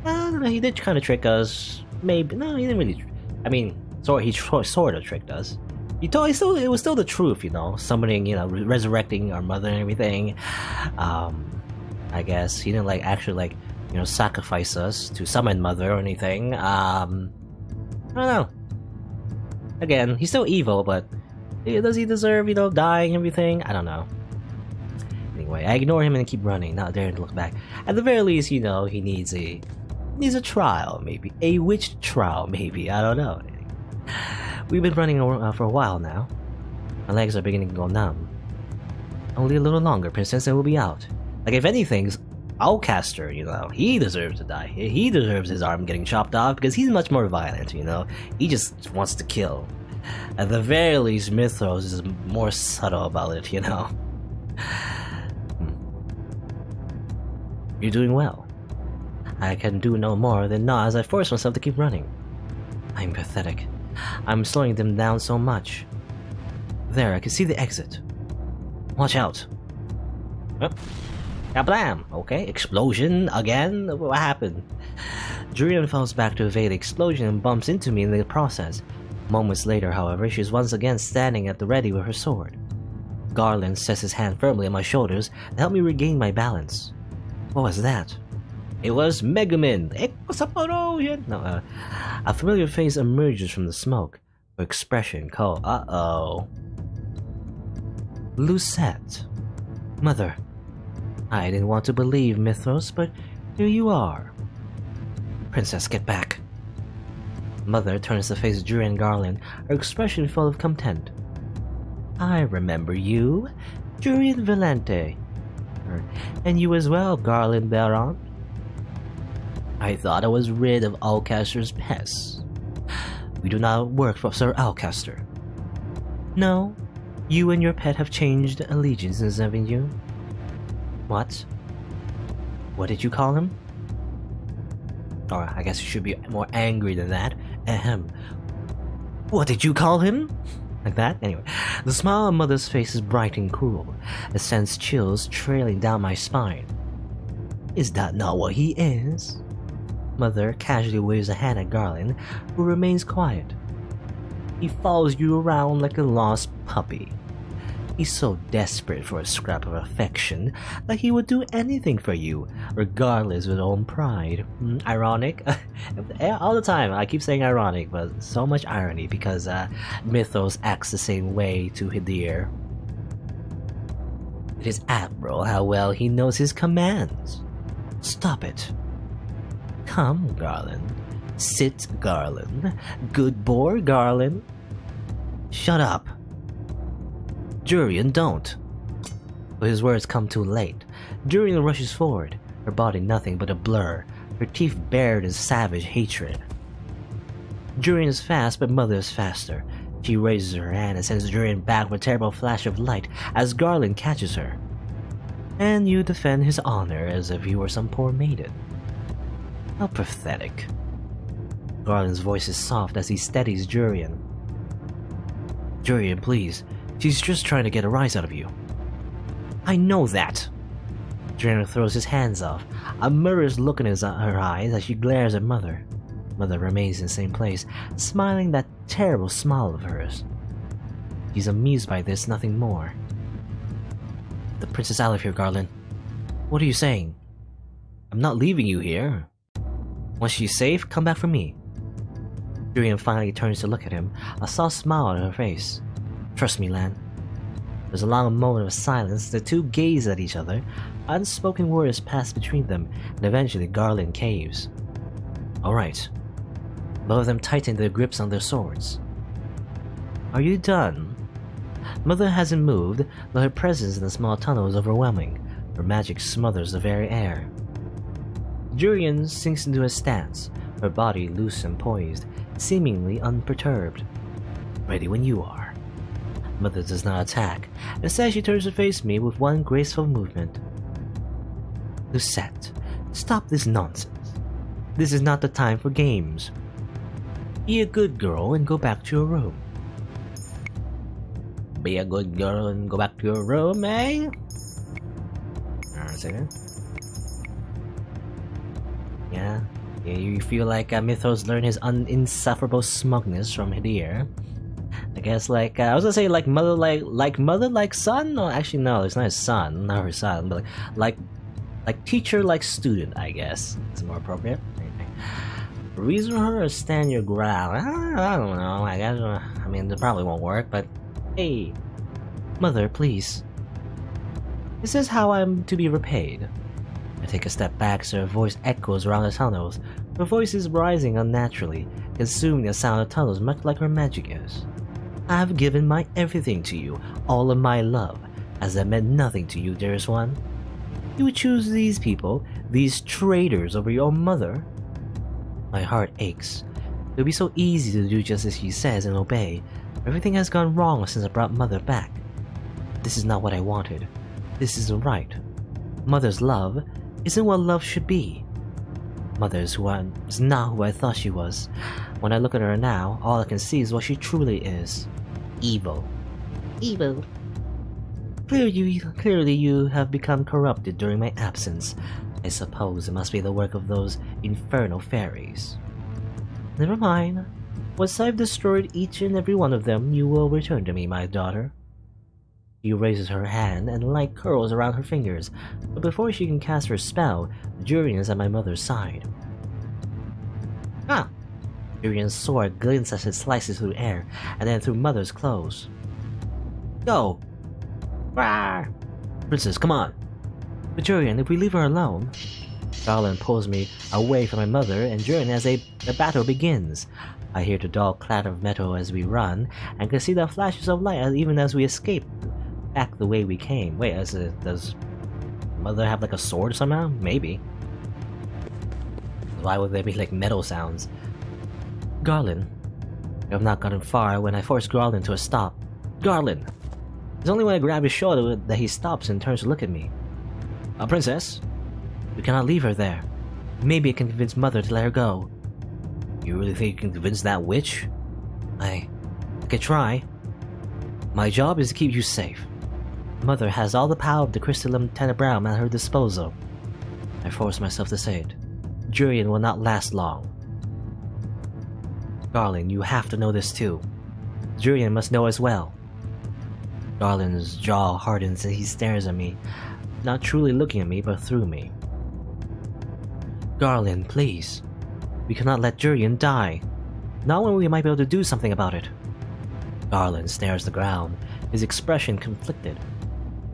I don't know, he did kind of trick us. Maybe, no, he didn't really... he sort of tricked us. It was still the truth, summoning, resurrecting our mother and everything. I guess he didn't actually sacrifice us to summon mother or anything. I don't know. Again, he's still evil, but does he deserve, dying and everything? I don't know. Anyway, I ignore him and keep running, not daring to look back. At the very least, he needs a trial, maybe. A witch trial, maybe. I don't know. We've been running for a while now. My legs are beginning to go numb. Only a little longer, princess, and we'll be out. If anything, Alcaster, he deserves to die. He deserves his arm getting chopped off because he's much more violent, He just wants to kill. At the very least, Mythos is more subtle about it, You're doing well. I can do no more than nod as I force myself to keep running. I'm pathetic. I'm slowing them down so much. There, I can see the exit. Watch out. Oh. Kablam! Okay, explosion again? What happened? Jurian falls back to evade the explosion and bumps into me in the process. Moments later, however, she's once again standing at the ready with her sword. Garland sets his hand firmly on my shoulders to help me regain my balance. What was that? It was Megumin! No, a familiar face emerges from the smoke. Her expression called, uh-oh. Lucette. Mother. I didn't want to believe Mythos, but here you are. Princess, get back. Mother turns to face Jurian Garland, her expression full of contempt. I remember you, Jurian Valente. And you as well, Garland Baron. I thought I was rid of Alcaster's pests. We do not work for Sir Alcaster. No, you and your pet have changed allegiances, haven't you? What? What did you call him? Or I guess you should be more angry than that. Ahem. What did you call him? Like that? Anyway, the smile on Mother's face is bright and cruel. It sends chills trailing down my spine. Is that not what he is? Mother casually waves a hand at Garland, who remains quiet. He follows you around like a lost puppy. He's so desperate for a scrap of affection that he would do anything for you, regardless of his own pride. Ironic? All the time, I keep saying ironic, but so much irony because Mythos acts the same way to Hidir. It is admirable how well he knows his commands. Stop it. Come, Garland. Sit, Garland. Good boy, Garland. Shut up. Jurian, don't. But his words come too late. Jurian rushes forward, her body nothing but a blur, her teeth bared in savage hatred. Jurian is fast, but Mother is faster. She raises her hand and sends Jurian back with a terrible flash of light as Garland catches her. And you defend his honor as if he were some poor maiden. How pathetic. Garland's voice is soft as he steadies Jurian. Jurian, please. She's just trying to get a rise out of you. I know that. Jurian throws his hands off, a murderous look in her eyes as she glares at Mother. Mother remains in the same place, smiling that terrible smile of hers. She's amused by this, nothing more. the princess out of here, Garland. What are you saying? I'm not leaving you here. Once she's safe, come back for me. Jurian finally turns to look at him, a soft smile on her face. Trust me, Lan. There's a long moment of silence. The two gaze at each other. Unspoken words pass between them, and eventually Garland caves. Alright. Both of them tighten their grips on their swords. Are you done? Mother hasn't moved, though her presence in the small tunnel is overwhelming. Her magic smothers the very air. Jurian sinks into a stance, her body loose and poised, seemingly unperturbed. Ready when you are. Mother does not attack. Instead, she turns to face me with one graceful movement. Lucette, stop this nonsense. This is not the time for games. Be a good girl and go back to your room. Be a good girl and go back to your room, eh? Alright, second. Yeah, you feel like Mythos learned his insufferable smugness from Hidir. I guess I was gonna say mother like son? No, actually no, it's not his son, not her son, but like teacher like student, I guess. It's more appropriate. Reason her or stand your ground? I don't know, I guess, I mean, it probably won't work, but hey, Mother, please. This is how I'm to be repaid. I take a step back so her voice echoes around the tunnels. Her voice is rising unnaturally, consuming the sound of tunnels much like her magic is. I have given my everything to you, all of my love. Has that meant nothing to you, dearest one? You would choose these people, these traitors, over your mother? My heart aches. It would be so easy to do just as she says and obey. Everything has gone wrong since I brought Mother back. This is not what I wanted. This isn't right. Mother's love isn't what love should be. Mother is not who I thought she was. When I look at her now, all I can see is what she truly is. Evil. Evil. Clearly you have become corrupted during my absence. I suppose it must be the work of those infernal fairies. Never mind. Once I've destroyed each and every one of them, you will return to me, my daughter. She raises her hand and light curls around her fingers, but before she can cast her spell, Jurian is at my mother's side. Ah! Jurian's sword glints as it slices through air, and then through Mother's clothes. Go! Rawr! Princess, come on! But Jurian, if we leave her alone... Garland pulls me away from my mother, and Jurian as the battle begins. I hear the dull clatter of metal as we run, and can see the flashes of light even as we escape back the way we came. Wait, does Mother have a sword somehow? Maybe. Why would there be metal sounds? Garland. I have not gotten far when I force Garland to a stop. Garland! It's only when I grab his shoulder that he stops and turns to look at me. Princess? We cannot leave her there. Maybe I can convince Mother to let her go. You really think you can convince that witch? I could try. My job is to keep you safe. Mother has all the power of the Crystallum Tenebrum at her disposal. I force myself to say it. Jurian will not last long. Garland, you have to know this too. Jurian must know as well. Garland's jaw hardens and he stares at me, not truly looking at me, but through me. Garland, please. We cannot let Jurian die. Not when we might be able to do something about it. Garland stares the ground, his expression conflicted.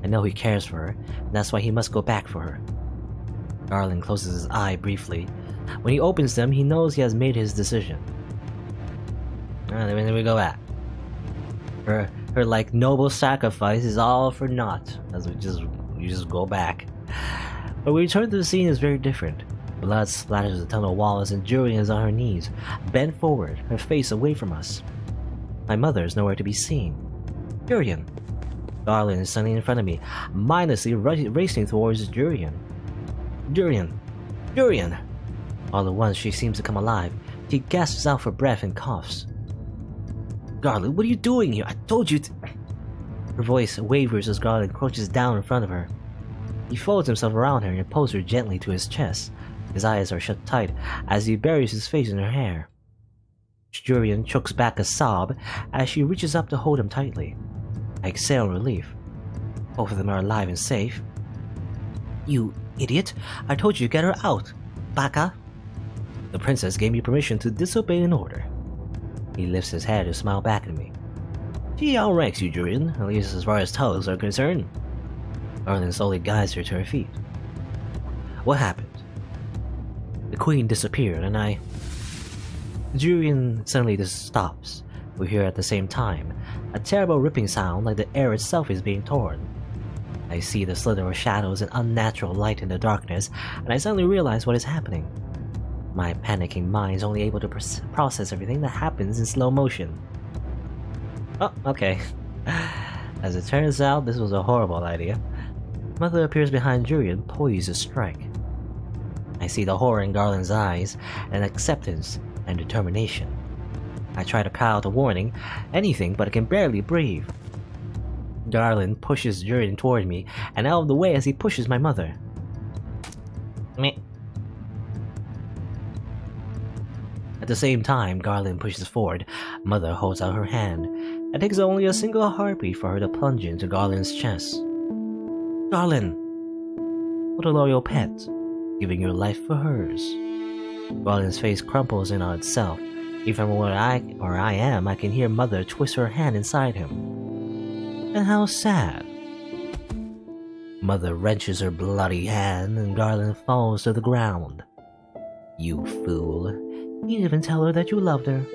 I know he cares for her, and that's why he must go back for her. Garland closes his eye briefly. When he opens them, he knows he has made his decision. Then we go back. Her noble sacrifice is all for naught, as we just go back. But we return to the scene is very different. Blood splatters the tunnel walls and Jurian is on her knees, bent forward, her face away from us. My mother is nowhere to be seen. Jurian! Garland is standing in front of me, mindlessly racing towards Jurian. Jurian! Jurian! All at once she seems to come alive. She gasps out for breath and coughs. Garland, what are you doing here? I told you to... Her voice wavers as Garland crouches down in front of her. He folds himself around her and pulls her gently to his chest. His eyes are shut tight as he buries his face in her hair. Jurian chokes back a sob as she reaches up to hold him tightly. I exhale in relief. Both of them are alive and safe. You idiot! I told you to get her out, Baka! The princess gave me permission to disobey an order. He lifts his head to smile back at me. She outranks you, Julian, at least as far as toes are concerned. Garland slowly guides her to her feet. What happened? The queen disappeared, and I... Julian suddenly just stops. We hear at the same time a terrible ripping sound like the air itself is being torn. I see the slither of shadows and unnatural light in the darkness, and I suddenly realize what is happening. My panicking mind is only able to process everything that happens in slow motion. Oh, okay. As it turns out, this was a horrible idea. Mother appears behind Julian, poised to strike. I see the horror in Garland's eyes, and acceptance and determination. I try to call out a warning, anything, but I can barely breathe. Garland pushes Julian toward me, and out of the way as he pushes my mother. Meh. At the same time, Garland pushes forward. Mother holds out her hand. It takes only a single heartbeat for her to plunge into Garland's chest. Garland! What a loyal pet, giving your life for hers. Garland's face crumples in on itself. Even from where I am, I can hear Mother twist her hand inside him. And how sad. Mother wrenches her bloody hand and Garland falls to the ground. You fool. You didn't even tell her that you loved her.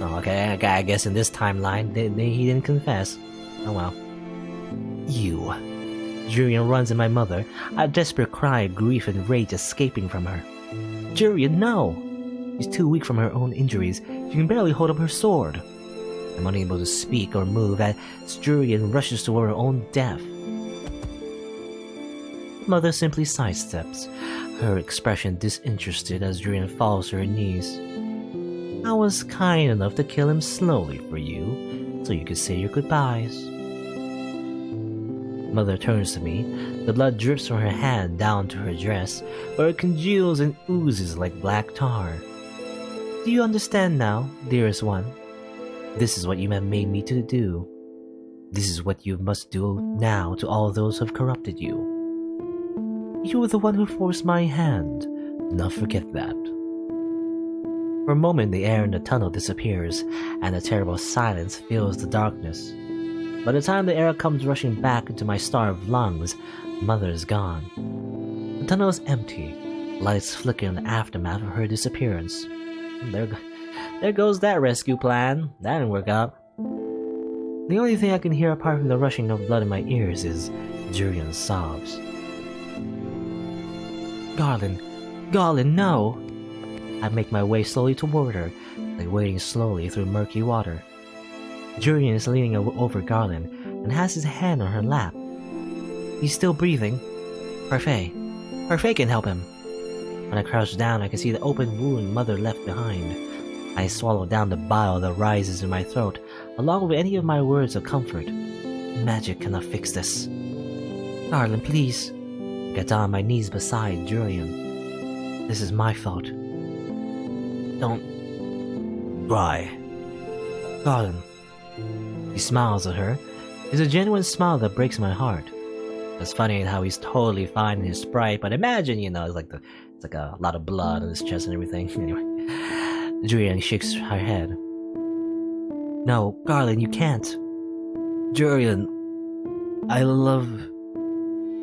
Oh, okay, I guess in this timeline, he didn't confess. Oh well. You. Julian runs at my mother, a desperate cry of grief and rage escaping from her. Julian, no! She's too weak from her own injuries. She can barely hold up her sword. I'm unable to speak or move as Julian rushes toward her own death. Mother simply sidesteps, her expression disinterested as Julian falls to her knees. I was kind enough to kill him slowly for you, so you could say your goodbyes. Mother turns to me. The blood drips from her hand down to her dress, where it congeals and oozes like black tar. Do you understand now, dearest one? This is what you have made me to do. This is what you must do now to all those who have corrupted you. You were the one who forced my hand. Do not forget that. For a moment, the air in the tunnel disappears, and a terrible silence fills the darkness. By the time the air comes rushing back into my starved lungs, Mother is gone. The tunnel is empty, lights flicker in the aftermath of her disappearance. There goes that rescue plan. That didn't work out. The only thing I can hear apart from the rushing of blood in my ears is Julian's sobs. Garland, no! I make my way slowly toward her, like wading slowly through murky water. Julian is leaning over Garland and has his hand on her lap. He's still breathing. Parfait can help him. When I crouch down, I can see the open wound Mother left behind. I swallow down the bile that rises in my throat, along with any of my words of comfort. Magic cannot fix this. Garland, please. I get down on my knees beside Julian. This is my fault. Don't cry. Garland. He smiles at her. It's a genuine smile that breaks my heart. It's funny how he's totally fine in his sprite, but imagine, it's like a lot of blood on his chest and everything. Anyway, Julian shakes her head. No, Garland, you can't. Julian, I love...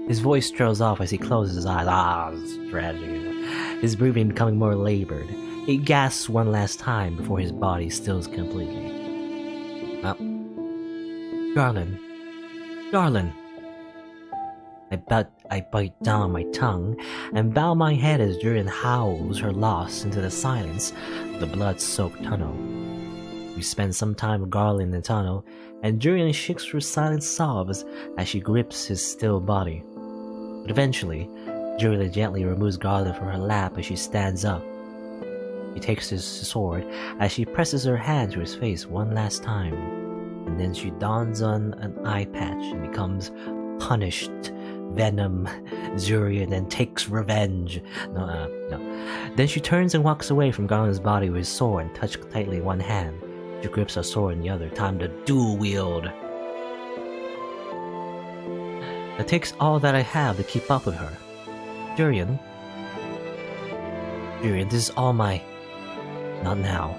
His voice trails off as he closes his eyes. It's tragic. His breathing becoming more labored. He gasps one last time before his body stills completely. Garland. I bite down my tongue and bow my head as Julian howls her loss into the silence of the blood-soaked tunnel. We spend some time with Garland in the tunnel, and Julian shakes her silent sobs as she grips his still body. But eventually, Julian gently removes Garland from her lap as she stands up. He takes his sword as she presses her hand to his face one last time, and then she dons on an eye patch and becomes punished Venom Julian and takes revenge. No. Then she turns and walks away from Garland's body with his sword and touched tightly in one hand. She grips her sword in the other, time to dual wield. It takes all that I have to keep up with her. Jurian, this is all my... Not now.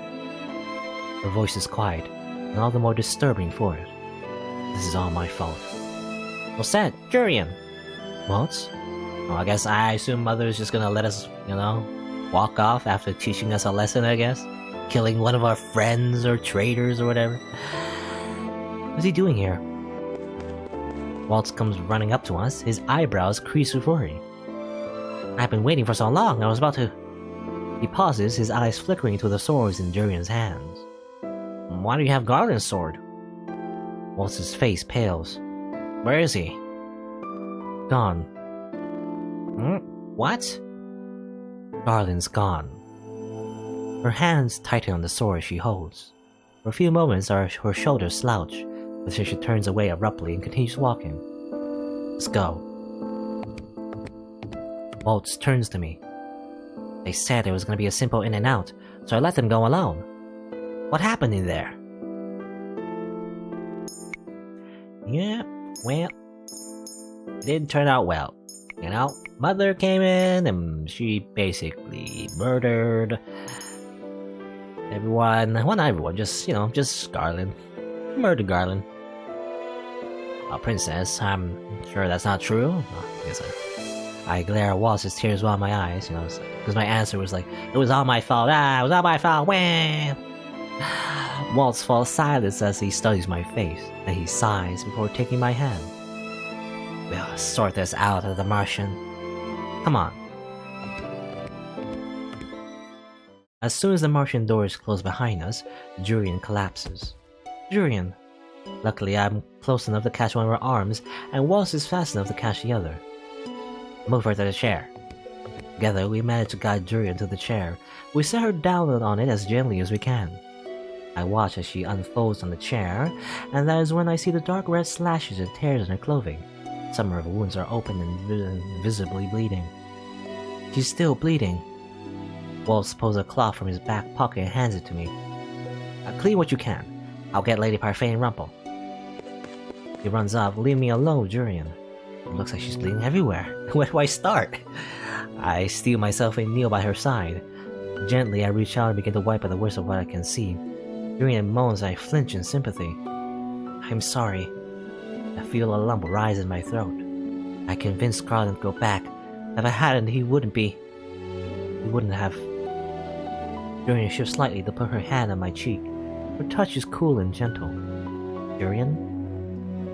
Her voice is quiet, and all the more disturbing for it. This is all my fault. What's that? Jurian! What? Well, I guess I assume Mother is just gonna let us, walk off after teaching us a lesson, I guess? Killing one of our friends or traitors or whatever. What's he doing here? Waltz comes running up to us, his eyebrows crease with worry. I've been waiting for so long, I was about to... He pauses, his eyes flickering to the swords in Jurian's hands. Why do you have Garland's sword? Waltz's face pales. Where is he? Gone. What? Garland's gone. Her hands tighten on the sword she holds. For a few moments her shoulders slouch, but then she turns away abruptly and continues walking. Let's go. Waltz turns to me. They said it was going to be a simple in and out, so I let them go alone. What happened in there? Yeah, well, it didn't turn out well. Mother came in and she basically murdered everyone. Well, not everyone, just Garland. Murdered Garland. Princess, I'm sure that's not true. I glare at Waltz's tears well in my eyes, because my answer was like, it was all my fault, it was all my fault, wah! Waltz falls silent as he studies my face, and he sighs before taking my hand. We'll sort this out of the Martian. Come on. As soon as the Martian doors close behind us, Jurian collapses. Jurian! Luckily, I'm close enough to catch one of her arms, and Waltz is fast enough to catch the other. Move her to the chair. Together, we manage to guide Jurian to the chair. We set her down on it as gently as we can. I watch as she unfolds on the chair, and that is when I see the dark red slashes and tears in her clothing. Some of her wounds are open and visibly bleeding. She's still bleeding. Waltz pulls a cloth from his back pocket and hands it to me. Clean what you can. I'll get Lady Parfait and Rumple. He runs off, leaving me alone with Jurian. It looks like she's bleeding everywhere. Where do I start? I steel myself and kneel by her side. Gently, I reach out and begin to wipe at the worst of what I can see. Jurian moans, I flinch in sympathy. I'm sorry. I feel a lump rise in my throat. I convinced Garland to go back. If I hadn't, he wouldn't have. Jurian shifts slightly to put her hand on my cheek. Her touch is cool and gentle. Jurian?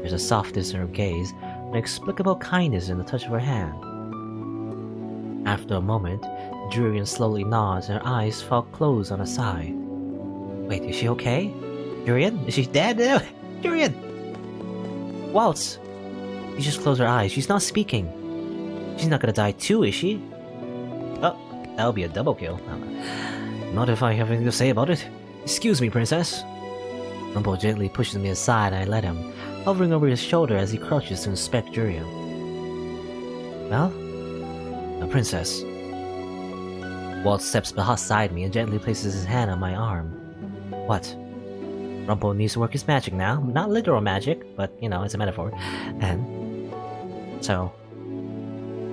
There's a softness in her gaze, an inexplicable kindness in the touch of her hand. After a moment, Jurian slowly nods and her eyes fall closed on a sigh. Wait, is she okay? Jurian? Is she dead? Jurian! Waltz! She just closed her eyes. She's not speaking. She's not gonna die too, is she? Oh, that'll be a double kill. Not if I have anything to say about it. Excuse me, princess. Rumple gently pushes me aside and I let him, hovering over his shoulder as he crouches to inspect Jurian. Well? The princess. Waltz steps beside me and gently places his hand on my arm. What? Rumple needs to work his magic now. Not literal magic, but, it's a metaphor. And... so...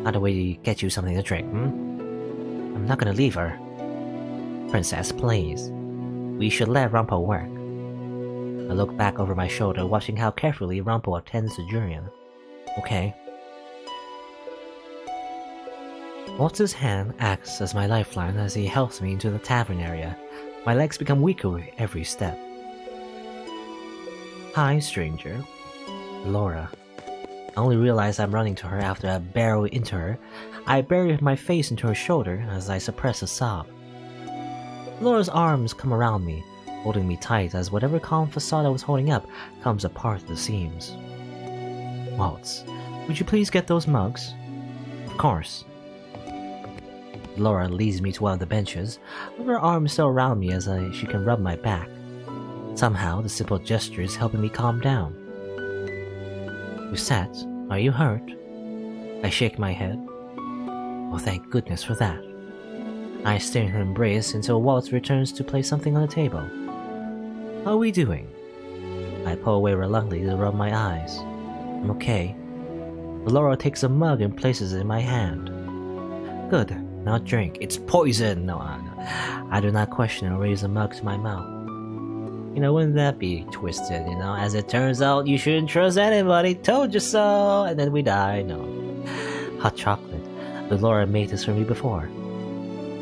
how do we get you something to drink, I'm not gonna leave her. Princess, please. We should let Rumple work. I look back over my shoulder, watching how carefully Rumple attends to Jurian. Okay. Waltz's hand acts as my lifeline as he helps me into the tavern area. My legs become weaker with every step. Hi, stranger. Laura. I only realize I'm running to her after I barrel into her. I bury my face into her shoulder as I suppress a sob. Laura's arms come around me, holding me tight as whatever calm facade I was holding up comes apart at the seams. Waltz, would you please get those mugs? Of course. Laura leads me to one of the benches, with her arms still around me as she can rub my back. Somehow, the simple gesture is helping me calm down. You sat. Are you hurt? I shake my head. Oh, thank goodness for that. I stay in her embrace until Waltz returns to place something on the table. How are we doing? I pull away reluctantly to rub my eyes. I'm okay. Laura takes a mug and places it in my hand. Good, now drink. It's poison! No, I do not question and raise the mug to my mouth. You know, wouldn't that be twisted, you know? As it turns out, you shouldn't trust anybody. Told you so! And then we die. No. Hot chocolate. Laura made this for me before.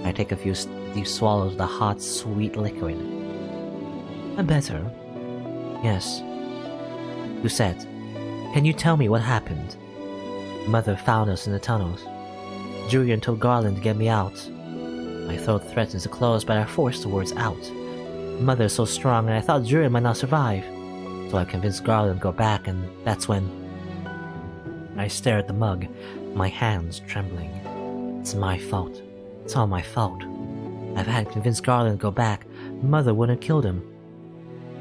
I take a few deep swallows of the hot, sweet liquid. I'm better. Yes. Lucette, can you tell me what happened? Mother found us in the tunnels. Julian told Garland to get me out. My throat threatens to close, but I forced the words out. Mother is so strong, and I thought Julian might not survive. So I convinced Garland to go back, and that's when... I stare at the mug, my hands trembling. It's my fault. It's all my fault. If I hadn't convinced Garland to go back, Mother wouldn't have killed him.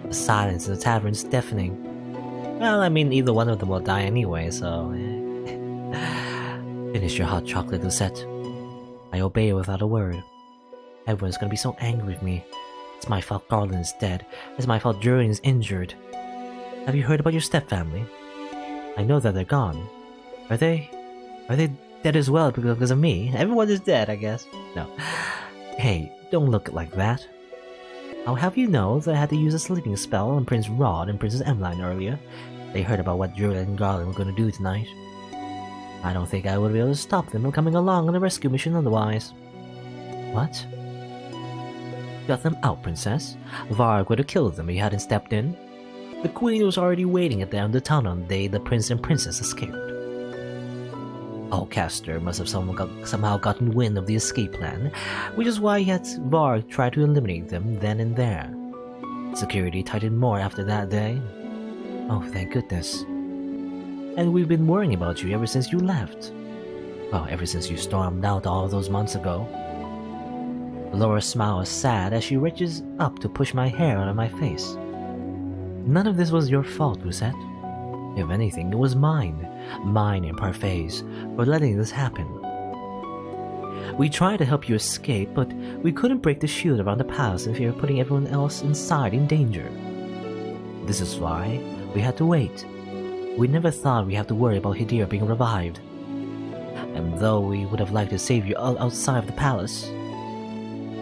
The silence in the tavern is deafening. Well, I mean, either one of them will die anyway, so... Finish your hot chocolate, Lucette. I obey without a word. Everyone's gonna be so angry with me. It's my fault Garland is dead. It's my fault Julian is injured. Have you heard about your stepfamily? I know that they're gone. Are they dead as well because of me? Everyone is dead, I guess. No. Hey, don't look like that. I'll have you know that I had to use a sleeping spell on Prince Rod and Princess Emmeline earlier. They heard about what Julian and Garland were gonna do tonight. I don't think I would be able to stop them from coming along on a rescue mission otherwise. What? Got them out, Princess. Varg would have killed them if he hadn't stepped in. The Queen was already waiting at the end of the tunnel on the day the Prince and Princess escaped. Alcaster must have somehow gotten wind of the escape plan, which is why he had Varg try to eliminate them then and there. Security tightened more after that day. Oh, thank goodness. And we've been worrying about you ever since you left. Well, ever since you stormed out all those months ago. Laura's smile is sad as she reaches up to push my hair out of my face. None of this was your fault, Lucette. If anything, it was mine and Parfait's, for letting this happen. We tried to help you escape, but we couldn't break the shield around the palace in fear of putting everyone else inside in danger. This is why we had to wait. We never thought we'd have to worry about Hideo being revived. And though we would have liked to save you outside of the palace...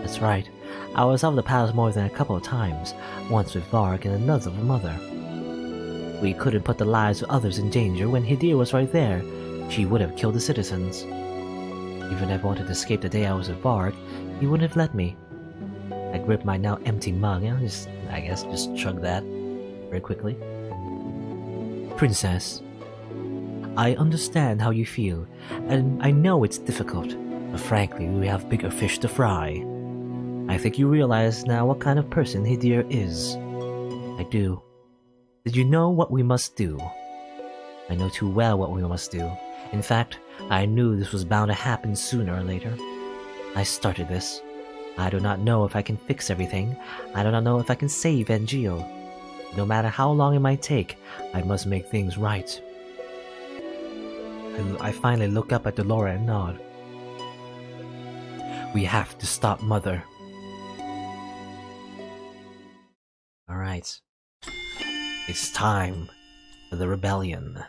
That's right, I was out of the palace more than a couple of times, once with Varg and another with Mother. We couldn't put the lives of others in danger when Hideo was right there. She would have killed the citizens. Even if I wanted to escape the day I was with Varg, he wouldn't have let me. I gripped my now empty mug and I guess just chugged that very quickly. Princess, I understand how you feel, and I know it's difficult, but frankly, we have bigger fish to fry. I think you realize now what kind of person Hideo is. I do. Did you know what we must do? I know too well what we must do. In fact, I knew this was bound to happen sooner or later. I started this. I do not know if I can fix everything. I do not know if I can save Angel. No matter how long it might take, I must make things right. I finally look up at Dolora and nod. We have to stop Mother. Alright. It's time for the rebellion.